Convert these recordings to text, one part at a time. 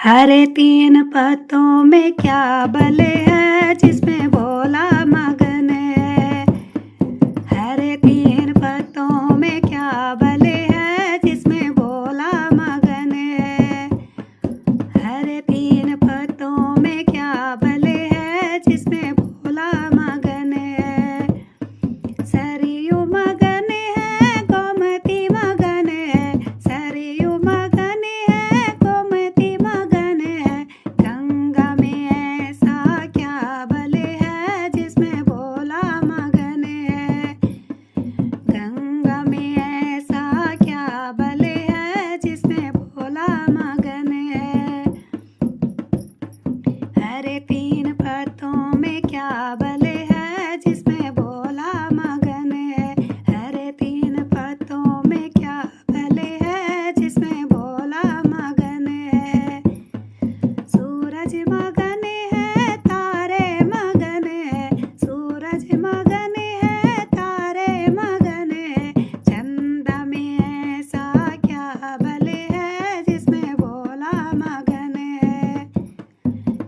हरे तीन पत्तों में क्या बल है, जिसमें भोला मगन है। हरे तीन पत्तों में क्या बल है, जिसमें भोला मगन है। हरे तीन पत्तों में क्या बल है, जिसमें भोला मगन है। सरयू मगन है, गोमती मगन है। सरयू मगन है, गोमती मगन है। गंगा में ऐसा क्या बल है, जिसमें भोला मगन है। गंगा में ऐसा क्या बल है, जिसमें भोला मगन है। हरे तीन पत्तों में क्या बल है, जिसमें भोला मगन है। हरे तीन पत्तों में क्या बल है, जिसमें भोला मगन है। सूरज मगन है, तारे मगन है। सूरज मगन है, तारे मगन है। चंदा में ऐसा क्या बल है, जिसमें भोला मगन है।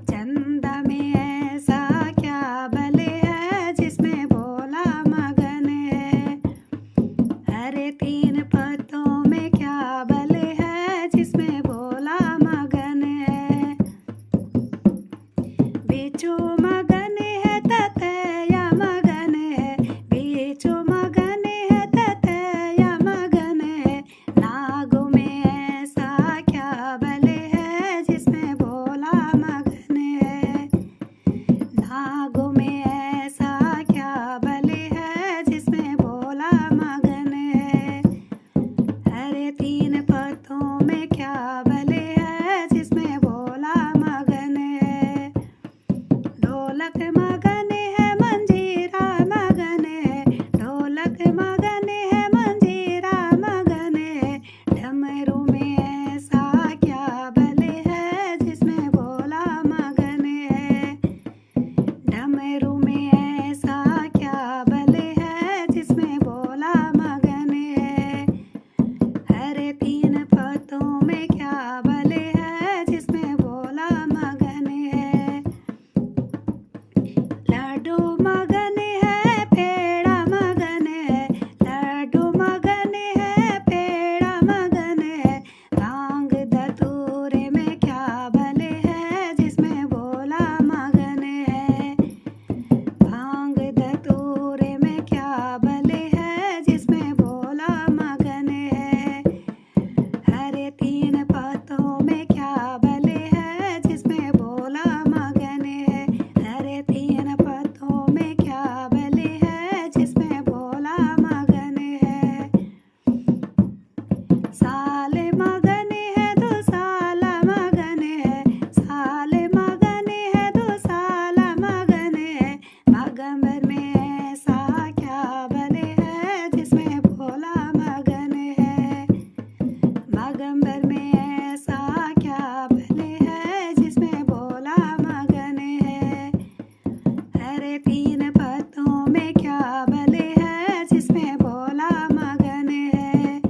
चंदा में ऐसा क्या बल है, जिसमें भोला मगन है। हरे तीन पत्तों में क्या बल है, जिसमें भोला मगन है। बिच्छू मगन है, ततैया मगन है। बिच्छू मगन है, ततैया मगन है। नागों में ऐसा क्या बल है, जिसमें भोला मगन है। नागों में ऐसा क्या बल है, जिसमें भोला मगन है। हरे तीन पत्तों में क्या बल है, जिसमें भोला मगन है। ढोलक मगन है, मंजीरा मगन है। ढोलक मगन है, मंजीरा मगन है। डमरू में ऐसा क्या बल है, जिसमें भोला मगन है। डमरू में ऐसा क्या बल है, जिसमें भोला मगन है। हरे तीन पत्तों में क्या बल है, जिसमें भोला मगन है। लड्डू मगन है, पेड़ा मगन है। लड्डू मगन है, पेड़ा मगन है। भांग धतूरे में क्या बल है, जिसमें भोला मगन है। भांग धतूरे में क्या बल है, जिसमें भोला मगन है। हरे तीन पत्तों में क्या बल है, जिसमें भोला मगन है। हरे तीन पत्तों में क्या बल है, जिसमें भोला मगन है। साल मगन है, दो साल मगन है। साल मगन है, दो साल मगन है। मगंबर में ऐसा क्या बल है, जिसमें भोला मगन है। मगंबर में ऐसा क्या बल है, जिसमें भोला मगन है। हरे तीन पत्तों में क्या बल है, जिसमें भोला मगन है।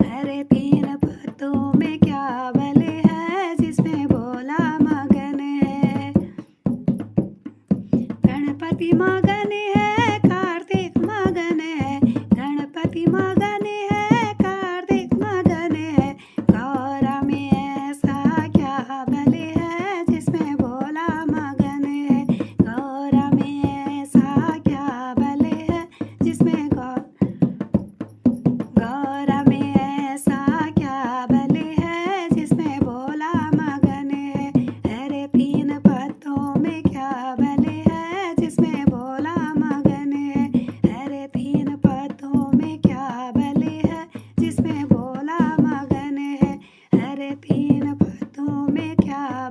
हरे तीन पत्तों में क्या बल है, जिसमें भोला मगन है। गणपति मगन है, कार्तिक मगन है। गणपति मगन है, कार्तिक मगन है। गौरा में ऐसा क्या बल है, जिसमें भोला मगन है। गौरा में ऐसा क्या बल है, जिसमें गौरा में ऐसा क्या बल है, जिसमें भोला मगन है। हरे तीन पत्तों में क्या बल है, जिसमें भोला मगन है। हरे तीन पत्तों में क्या बल है, जिसमें भोला मगन है। हरे तीन पत्तों में क्या